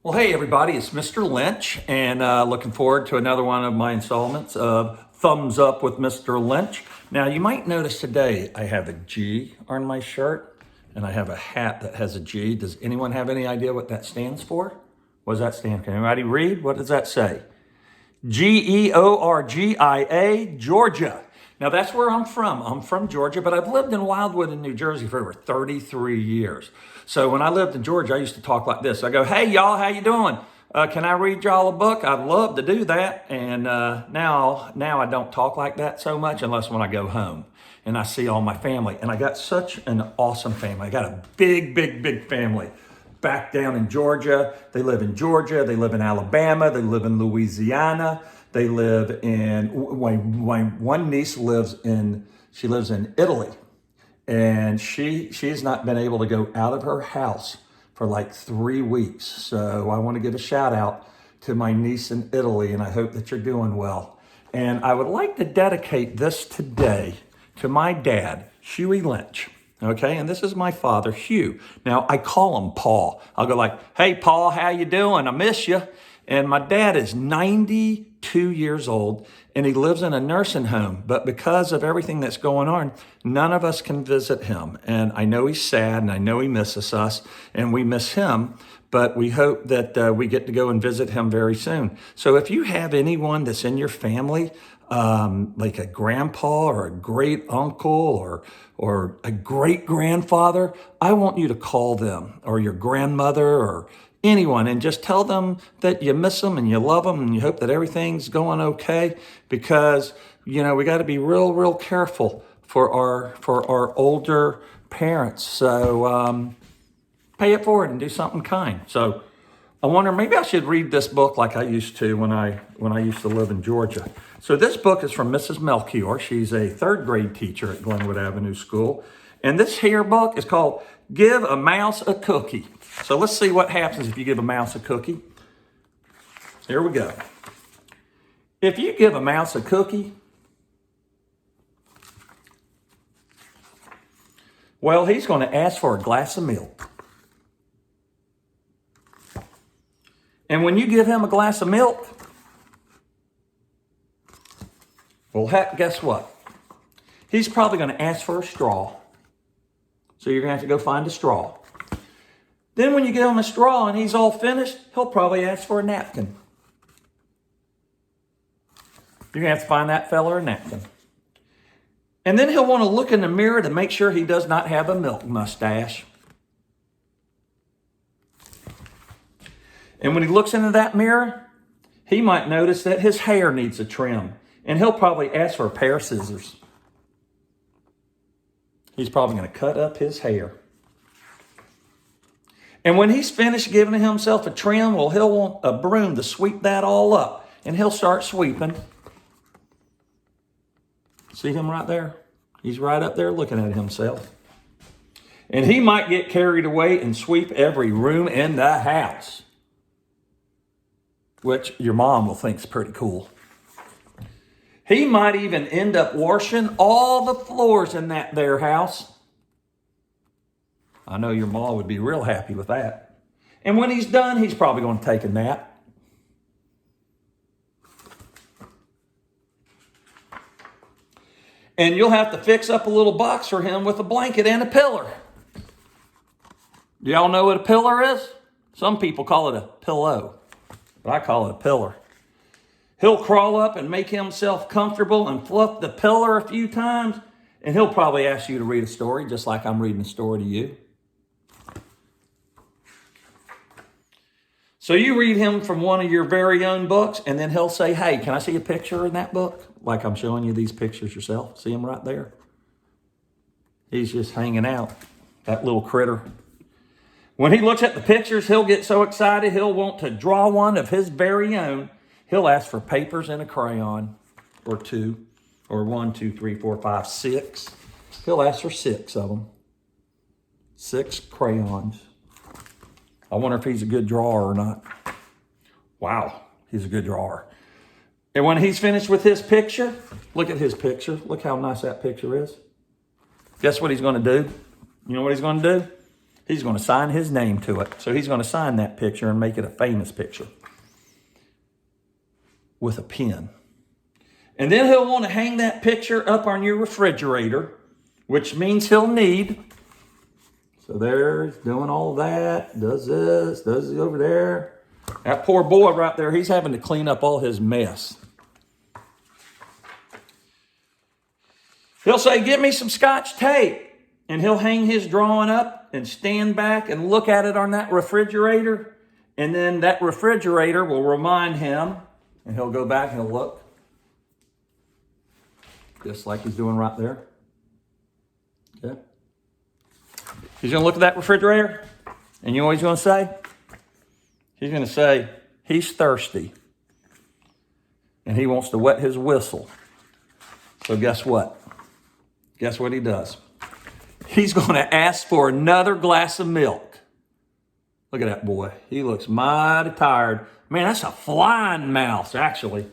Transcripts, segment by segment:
Well, hey, everybody, it's Mr. Lynch, and looking forward to another one of my installments of Thumbs Up with Mr. Lynch. Now, you might notice today I have a G on my shirt, and I have a hat that has a G. Does anyone have any idea what that stands for? What does that stand for? Can anybody read? What does that say? Georgia, Georgia. Now, that's where I'm from. I'm from Georgia, but I've lived in Wildwood in New Jersey for over 33 years. So when I lived in Georgia, I used to talk like this. I go, hey, y'all, how you doing? Can I read y'all a book? I'd love to do that. And now I don't talk like that so much unless when I go home and I see all my family. And I got such an awesome family. I got a big family back down in Georgia. They live in Georgia. They live in Alabama. They live in Louisiana. They live in, one niece lives in Italy. And she's not been able to go out of her house for like 3 weeks. So I want to give a shout out to my niece in Italy, and I hope that you're doing well. And I would like to dedicate this today to my dad, Hughie Lynch. Okay, and this is my father, Hugh. Now, I call him Paul. I'll go like, hey, Paul, how you doing? I miss you. And my dad is 92 years old, and he lives in a nursing home. But because of everything that's going on, none of us can visit him. And I know he's sad, and I know he misses us, and we miss him. But we hope that we get to go and visit him very soon. So if you have anyone that's in your family, like a grandpa or a great uncle or a great grandfather, I want you to call them, or your grandmother or anyone, and just tell them that you miss them and you love them and you hope that everything's going okay, because we got to be real careful for our older parents. So pay it forward and do something kind. So I wonder, maybe I should read this book like I used to when I used to live in Georgia. So this book is from Mrs. Melchior. She's a third grade teacher at Glenwood Avenue School. And this here book is called Give a Mouse a Cookie. So let's see what happens if you give a mouse a cookie. Here we go. If you give a mouse a cookie, well, he's going to ask for a glass of milk. And when you give him a glass of milk, well, heck, guess what? He's probably going to ask for a straw. So you're going to have to go find a straw. Then when you give him a straw and he's all finished, he'll probably ask for a napkin. You're going to have to find that fella a napkin. And then he'll want to look in the mirror to make sure he does not have a milk mustache. And when he looks into that mirror, he might notice that his hair needs a trim. And he'll probably ask for a pair of scissors. He's probably going to cut up his hair. And when he's finished giving himself a trim, well, he'll want a broom to sweep that all up. And he'll start sweeping. See him right there? He's right up there looking at himself. And he might get carried away and sweep every room in the house, which your mom will think is pretty cool. He might even end up washing all the floors in that there house. I know your mom would be real happy with that. And when he's done, he's probably going to take a nap. And you'll have to fix up a little box for him with a blanket and a pillow. Do y'all know what a pillow is? Some people call it a pillow, but I call it a pillow. He'll crawl up and make himself comfortable and fluff the pillow a few times, and he'll probably ask you to read a story, just like I'm reading a story to you. So you read him from one of your very own books, and then he'll say, hey, can I see a picture in that book? Like I'm showing you these pictures yourself. See him right there? He's just hanging out, that little critter. When he looks at the pictures, he'll get so excited, he'll want to draw one of his very own. He'll ask for papers and a crayon, or two, or 1, 2, 3, 4, 5, 6. He'll ask for 6 of them. 6 crayons. I wonder if he's a good drawer or not. Wow, he's a good drawer. And when he's finished with his picture, look at his picture. Look how nice that picture is. Guess what he's going to do? You know what he's going to do? He's going to sign his name to it. So he's going to sign that picture and make it a famous picture with a pen. And then he'll want to hang that picture up on your refrigerator, which means he'll need. So there's doing all that, does this, does it over there. That poor boy right there, he's having to clean up all his mess. He'll say, "Get me some Scotch tape." And he'll hang his drawing up and stand back and look at it on that refrigerator. And then that refrigerator will remind him, and he'll go back and he'll look. Just like he's doing right there. Okay. He's going to look at that refrigerator, and you know what he's going to say? He's going to say, he's thirsty, and he wants to wet his whistle. So guess what? Guess what he does? He's going to ask for another glass of milk. Look at that boy. He looks mighty tired. Man, that's a flying mouse, actually.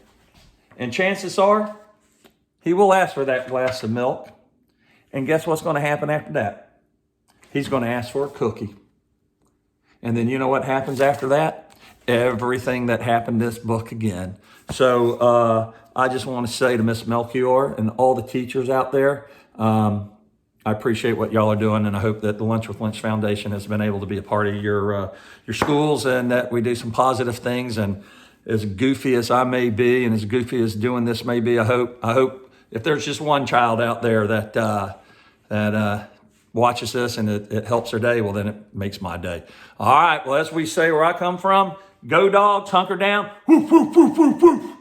And chances are, he will ask for that glass of milk. And guess what's going to happen after that? He's going to ask for a cookie. And then you know what happens after that? Everything that happened in this book again. So I just want to say to Miss Melchior and all the teachers out there, I appreciate what y'all are doing, and I hope that the Lunch with Lynch Foundation has been able to be a part of your schools, and that we do some positive things. And as goofy as I may be, and as goofy as doing this may be, I hope if there's just one child out there that watches this and it helps their day, well, then it makes my day. All right. Well, as we say where I come from, go dogs, hunker down. Woof, woof, woof, woof, woof.